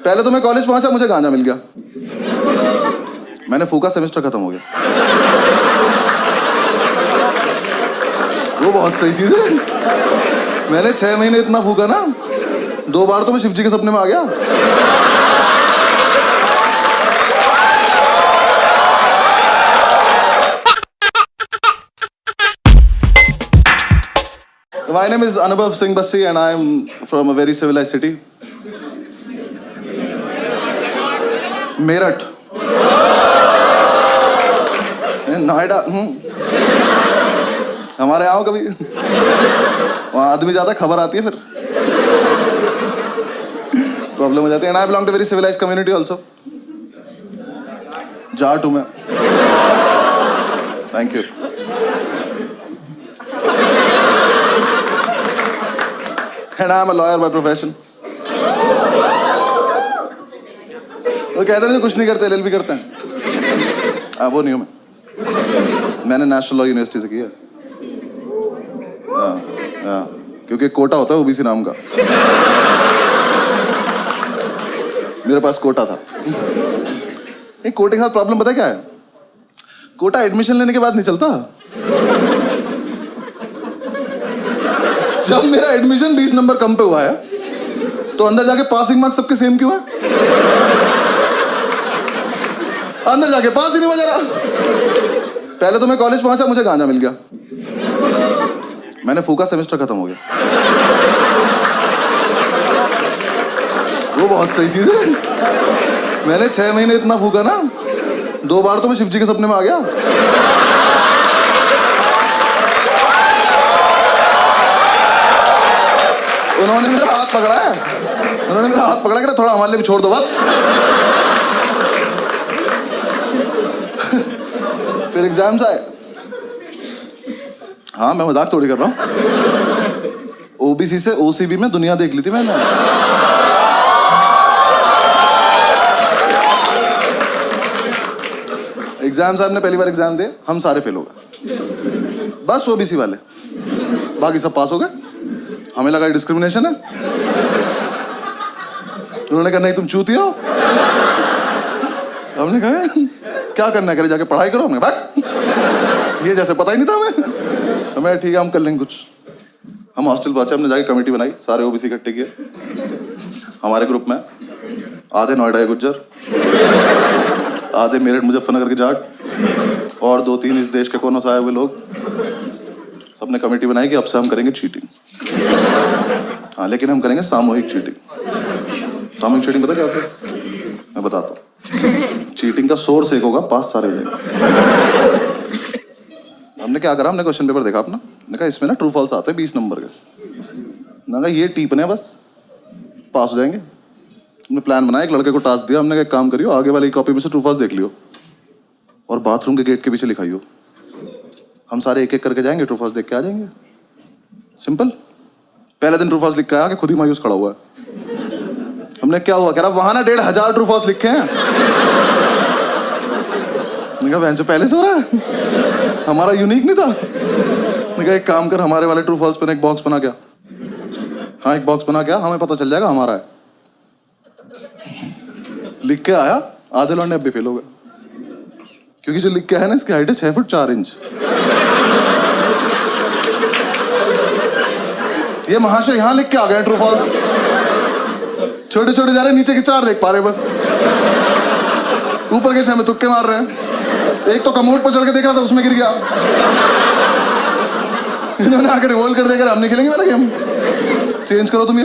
पहले तो मैं कॉलेज पहुंचा, मुझे गांजा मिल गया, मैंने फूका, सेमेस्टर खत्म हो गया। वो बहुत सही चीज है। मैंने 6 महीने इतना फूका ना, 2 बार तो मैं शिव जी के सपने में आ गया। My name is Anubhav Singh Bassi and I am from a very civilized city. Meerut, Noida. हमारे आओ कभी, वहाँ आदमी ज्यादा, खबर आती है फिर प्रॉब्लम हो जाती है। And I belong to very civilized community also. Jat हूँ मैं। Thank you. And I am a lawyer by profession. तो कहते हैं कुछ नहीं करते, LLB करते हैं। वो नहीं हूँ मैंने नेशनल लॉ यूनिवर्सिटी से किया। क्योंकि कोटा होता है ओबीसी नाम का, मेरे पास कोटा था। नहीं, कोटे के साथ प्रॉब्लम पता है क्या है? कोटा एडमिशन लेने के बाद नहीं चलता। जब मेरा एडमिशन 20 नंबर कम पे हुआ है, तो अंदर जाके पासिंग मार्क्स सबके सेम क्यों है? अंदर जाके पास ही नहीं हुआ जरा। पहले तो मैं कॉलेज पहुंचा, मुझे गांजा मिल गया, मैंने फूका, सेमेस्टर खत्म हो गया। वो बहुत सही चीज है। मैंने 6 महीने इतना फूका ना, 2 बार तो मैं शिव जी के सपने में आ गया। उन्होंने मेरा हाथ पकड़ा है, उन्होंने मेरा हाथ पकड़ा कि थोड़ा हमारे लिए भी छोड़ दो बस। फिर एग्जाम्स आए। हाँ, मैं मजाक थोड़ी कर रहा हूँ। ओबीसी से ओसीबी में दुनिया देख ली थी मैंने। एग्जाम साहब ने पहली बार एग्जाम दिए, हम सारे फेल हो गए, बस ओबीसी वाले, बाकी सब पास हो गए। हमें लगा डिस्क्रिमिनेशन है। उन्होंने कहा नहीं तुम चूतिया हो। हमने कहा क्या करना है, करे जाके पढ़ाई करो। हमने भाग, ये जैसे पता ही नहीं था हमें। ठीक है, हम कर लेंगे कुछ। हम हॉस्टल पहुंचे, हमने जाके कमेटी बनाई, सारे ओबीसी इकट्ठे किए। हमारे ग्रुप में आधे नोएडा के गुज्जर, आधे मेरठ मुजफ्फरनगर के जाट और 2-3 इस देश के कोनों से आए हुए लोग। सबने कमेटी बनाई कि अब से हम करेंगे चीटिंग। हाँ, लेकिन हम करेंगे सामूहिक चीटिंग। सामूहिक चीटिंग पता क्या होता है? मैं बताता हूँ। चीटिंग का सोर्स एक होगा, पास सारे हो जाएंगे। हमने क्या करा, हमने क्वेश्चन पेपर देखा अपना, मैंने कहा इसमें ना ट्रू फॉल्स आते हैं 20 नंबर के। मैंने कहा ये टीपने बस, पास हो जाएंगे। हमने प्लान बनाया, एक लड़के को टास्क दिया, हमने कहा एक काम करियो, आगे वाली कॉपी में से ट्रू फॉल्स देख लियो और बाथरूम के गेट के पीछे लिखाइयो। हम सारे एक एक करके जाएंगे, ट्रू फॉल्स देख के आ जाएंगे। सिंपल। पहले दिन ट्रू फॉल्स लिख के आया कि खुद ही मायूस खड़ा हुआ है। हमने क्या हुआ, कह रहा वहां ना 1500 ट्रू फॉल्स लिखे हैं। मैंने कहा बहन से पहले से हो रहा है, हमारा यूनिक नहीं था। मैंने कहा एक काम कर, हमारे वाले ट्रू फॉल्स पे एक बॉक्स बना क्या। हाँ, एक बॉक्स बना क्या, हमें पता चल जाएगा हमारा है। लिख के आया, आधे लौंडे अब भी फेल हो गए, क्योंकि जो लिख के आया ना, इसकी हाइट है 6 फुट 4 इंच। ये महाशय यहाँ लिख के आ गए ट्रू फॉल्स, छोटे छोटे जा रहे, नीचे के 4 देख पा रहे बस, ऊपर के 6 में तुक्के मार रहे हैं। एक तो कमोड पर चढ़ के देख रहा था, उसमें गिर गया। इन्होंने आकर रिवॉल्व कर देकर हम नहीं खेलेंगे वाला गेम, चेंज करो तुम ये।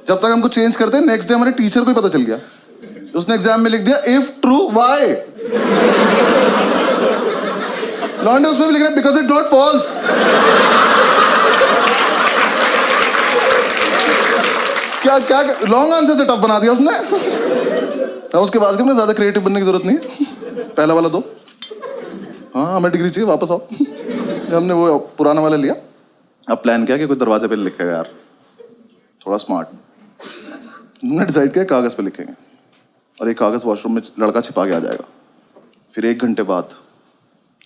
जब तक हमको चेंज करते, नेक्स्ट डे हमारे टीचर को ही पता चल गया, उसने एग्जाम में लिख दिया इफ ट्रू वाई। लॉन्डे उसमें भी लिख रहा है बिकॉज इट नॉट फॉल्स। क्या क्या लॉन्ग आंसर से टफ बना दिया उसने। उसके बाद हमने ज्यादा क्रिएटिव बनने की जरूरत नहीं है, पहला वाला 2। हाँ, हमें डिग्री चाहिए, वापस आओ। हमने वो पुराना वाला लिया, अब प्लान किया कि कोई दरवाजे पे लिखेगा यार, थोड़ा स्मार्ट। हमने डिसाइड किया कागज पे लिखेंगे और एक कागज वॉशरूम में लड़का छिपा के आ जाएगा। फिर 1 घंटे बाद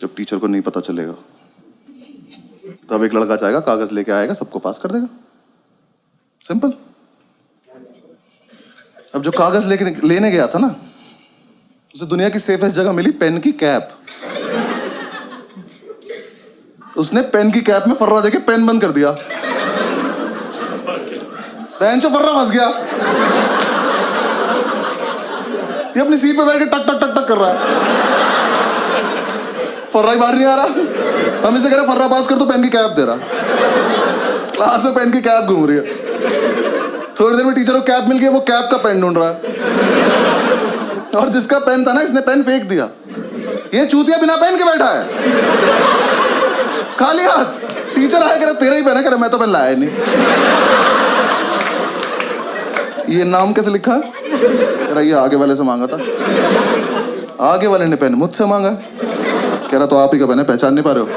जब टीचर को नहीं पता चलेगा, तब एक लड़का जाएगा, कागज लेके आएगा, सबको पास कर देगा। सिंपल। अब जो कागज लेने गया था ना, उसे दुनिया की सेफेस्ट जगह मिली पेन की कैप। उसने पेन की कैप में फर्रा देके पेन बंद कर दिया। पेन से फर्रा फंस गया। ये अपनी सीट पे बैठ के टक टक टक टक कर रहा है, फर्रा ही बाहर नहीं आ रहा। हम इसे कह रहे फर्रा पास कर, तो पेन की कैप दे रहा। क्लास में पेन की कैप घूम रही है। थोड़ी देर में टीचर को कैप मिल गई, वो कैप का पेन ढूंढ रहा है। और जिसका पेन था ना, इसने पेन फेंक दिया। ये चूतिया बिना पेन के बैठा है, खाली हाथ। टीचर आया, कह रहा तेरा ही पेन है। कह रहा मैं तो पेन लाया नहीं। ये नाम कैसे लिखा है? कह रहा ये आगे वाले से मांगा था। आगे वाले ने पेन मुझसे मांगा। कह रहा तो आप ही का पेन है, पहचान नहीं पा रहे हो?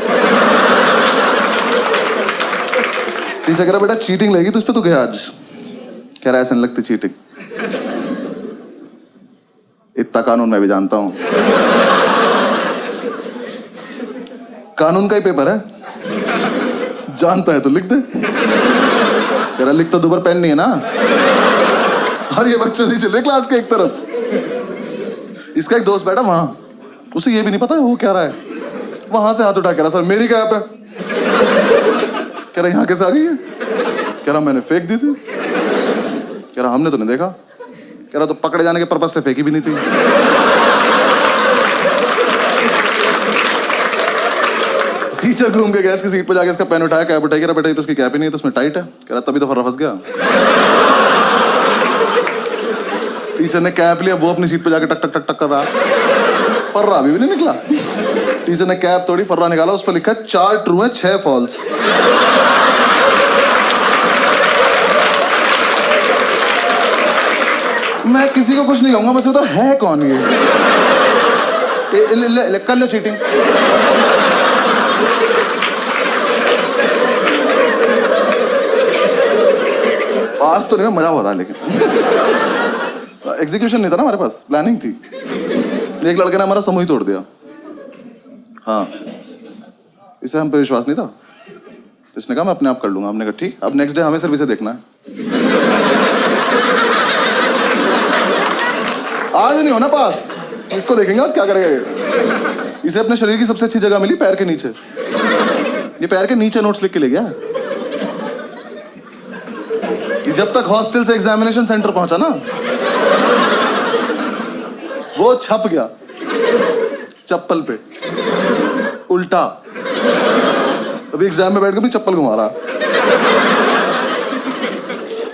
टीचर कह रहा बेटा चीटिंग लगी तुझ पे, तू गया आज। कह रहा ऐसे नहीं लगती चीटिंग, इतना कानून मैं भी जानता हूं। कानून का ही पेपर है, जानता है तो लिख दे। कह रहा लिख तो दो, पर पेन नहीं है ना। और ये बच्चे नहीं चल रहे क्लास के एक तरफ। इसका एक दोस्त बैठा वहां, उसे ये भी नहीं पता है वो क्या रहा है। वहां से हाथ उठा, कह रहा सर मेरी कैप है। कह रहा यहाँ कैसे आ गई है? कह रहा मैंने फेंक दी थी। कह रहा हमने तो नहीं देखा। कह रहा तो पकड़े जाने के पर्पस से फेंकी भी नहीं थी। टीचर घूम के गया इसकी सीट पे जाके, इसका पेन उठाया, कैप उठाई। कह रहा बेटा ये तो इसकी कैप ही नहीं है, तो इसमें टाइट है। कह रहा तभी तो फर्रा फंस गया। टीचर ने कैप लिया, वो अपनी सीट पे जाके टक टक टक टक कर रहा। फर्रा अभी भी नहीं निकला। टीचर ने कैप तोड़ी, फर्रा निकाला, उस पर लिखा 4 ट्रू है 6 फॉल्स। मैं किसी को कुछ नहीं कहूंगा, बस तो है कौन ये? ले, कर लो चीटिंग। आज तो नहीं, मजा हुआ था, लेकिन एग्जीक्यूशन नहीं था ना हमारे पास, प्लानिंग थी। एक लड़के ने हमारा समूह ही तोड़ दिया। हाँ, इसे हम पे विश्वास नहीं था, तो इसने कहा मैं अपने आप कर लूंगा। हमने कहा ठीक। अब नेक्स्ट डे हमें सिर्फ इसे देखना है। आज नहीं होना पास, इसको देखेंगे आज क्या करेगा ये। इसे अपने शरीर की सबसे अच्छी जगह मिली, पैर के नीचे। ये पैर के नीचे नोट्स लिख के ले गया। ये जब तक हॉस्टल से एग्जामिनेशन सेंटर पहुंचा ना, वो छप गया चप्पल पे उल्टा। अभी एग्जाम में बैठ के भी चप्पल घुमा रहा।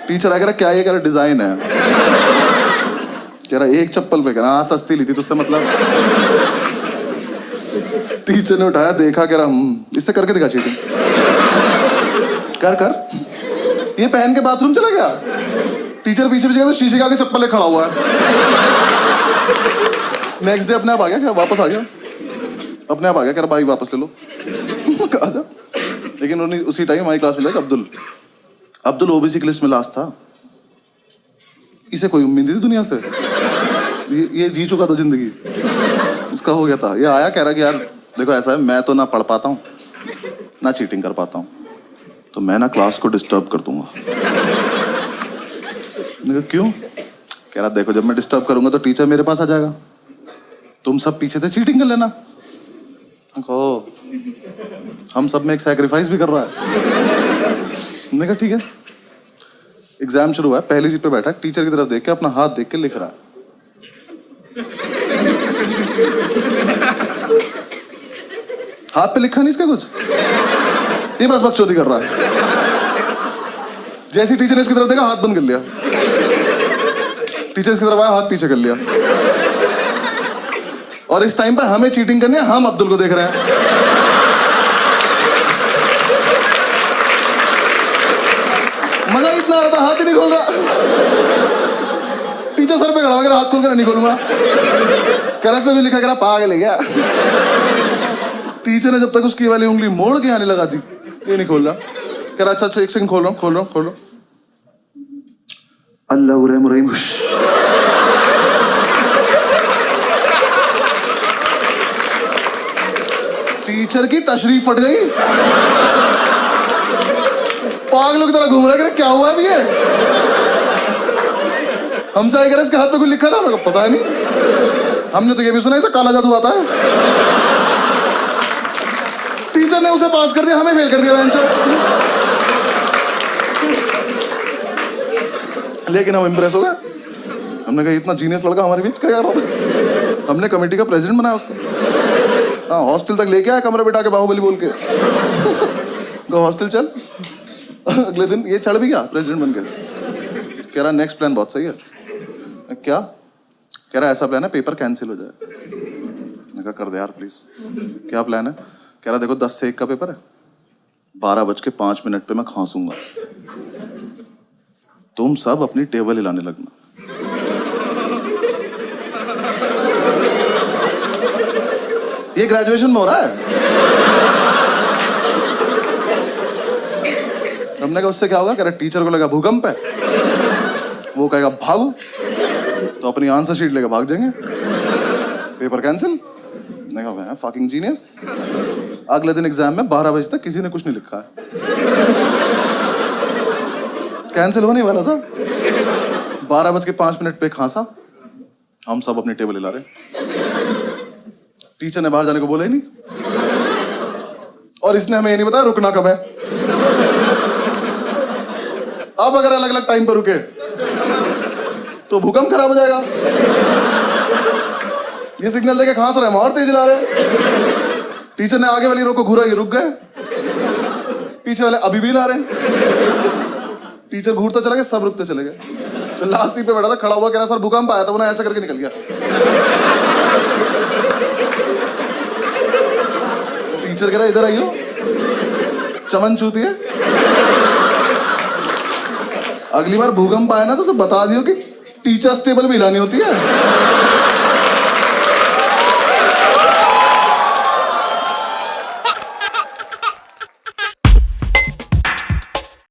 टीचर आ कह रहा क्या ये? कह रहा डिजाइन है। कह रहा एक चप्पल पे। कह रहा हाँ सस्ती ली थी तुझसे मतलब। टीचर ने उठाया, देखा, कह रहा इससे करके दिखा चीटिंग। कर कर। ये पहन के बाथरूम चला गया। टीचर पीछे पीछे तो शीशे के आगे चप्पल ले खड़ा हुआ है। नेक्स्ट डे अपने आप आ गया, क्या वापस आ गया? अपने आप आ गया, कह रहा भाई वापस ले लो। आजा। लेकिन उसी टाइम हमारी क्लास में था अब्दुल ओबीसी की लिस्ट में लास्ट था। इसे कोई उम्मीद नहीं थी दुनिया से। ये जी चुका था जिंदगी, इसका हो गया था। ये आया, कह रहा कि यार देखो ऐसा है, मैं तो ना पढ़ पाता हूँ ना चीटिंग कर पाता हूँ, तो मैं ना क्लास को डिस्टर्ब कर दूंगा। क्यों? कह रहा देखो जब मैं डिस्टर्ब करूंगा तो टीचर मेरे पास आ जाएगा, तुम सब पीछे से चीटिंग कर लेना। कहो हम सब में एक सैक्रिफाइस भी कर रहा है। मैंने कहा ठीक है। एग्जाम शुरू हुआ है, पहली सीट पे बैठा है, टीचर की तरफ देख के अपना हाथ देख के लिख रहा है। हाथ पे लिखा नहीं इसका कुछ, ये बस बकचोदी कर रहा है। जैसे टीचर ने इसकी तरफ देखा, हाथ बंद कर लिया। टीचर इसकी तरफ आया, हाथ पीछे कर लिया। और इस टाइम पे हमें चीटिंग करनी है, हम अब्दुल को देख रहे हैं। मजा इतना आ रहा था, हाथ ही नहीं खोल रहा। टीचर सर पे खड़ा होकर हाथ खोल कर नहीं खोलूंगा। करस पे भी लिखा, कह रहा पागल है क्या? टीचर ने जब तक उसकी वाली उंगली मोड़ के आने लगा दी, ये नहीं खोल रहा। कह रहा अच्छा एक सेकंड, खोल रहा हूं। अल्लाह रहीम। टीचर की तशरीफ फट गई। पागलों की तरह घूम रहा है, क्या हुआ है ये? हमसे आई कह रहे इसके हाथ पे कुछ लिखा था, मेरे को पता है नहीं। हमने तो ये भी सुना इसे काला जादू आता है। टीचर ने उसे पास कर दिया, हमें फेल कर दिया बेंचो। लेकिन हम इम्प्रेस हो गए। हमने कहा इतना जीनियस लड़का हमारे बीच क्या कर रहा था। हमने कमेटी का प्रेसिडेंट बनाया उसको। हाँ, हॉस्टल तक लेके आया कमरे बिठा के बाहुबली बोल के। तो हॉस्टल चल। अगले दिन ये चढ़ भी गया प्रेसिडेंट बन के। कह रहा नेक्स्ट प्लान बहुत सही है। क्या? कह रहा ऐसा प्लान है पेपर कैंसिल हो जाए। मैंने कहा कर दे यार प्लीज। क्या प्लान है? कह रहा देखो 10 से 1 का पेपर है, 12:05 पे मैं खांसूंगा, तुम सब अपनी टेबल हिलाने लगना। ये ग्रेजुएशन में हो रहा है। हमने कहा उससे क्या होगा? कह रहा टीचर को लगा भूकंप है, वो कहेगा भागो, तो अपनी आंसर शीट लेकर भाग जाएंगे, पेपर कैंसिल। मैंने कहा फकिंग जीनियस। अगले दिन एग्जाम में 12 बजे तक किसी ने कुछ नहीं लिखा है। कैंसिल होने वाला था, 12:05 पे खांसा। हम सब अपनी टेबल हिला रहे। टीचर ने बाहर जाने को बोला ही नहीं, और इसने हमें ये नहीं बताया रुकना कब है। अब अगर अलग अलग टाइम पर रुके तो भूकंप खराब हो जाएगा। ये सिग्नल देके खांस रहे हैं, और तेज हिला रहे। टीचर ने आगे वाली रो को घूरा, ये रुक गए। पीछे वाले अभी भी हिला रहे हैं। टीचर घूरता चला गया, सब रुकते चले गए। तो लास्ट सीट पे बैठा था, खड़ा हुआ, कह रहा सर भूकंप आया था, वो ना ऐसा करके निकल गया। टीचर कह रहा इधर आइयो, चमन चूती है। अगली बार भूकंप आए ना तो सब बता दियो कि टीचर्स टेबल भी हिलानी होती है।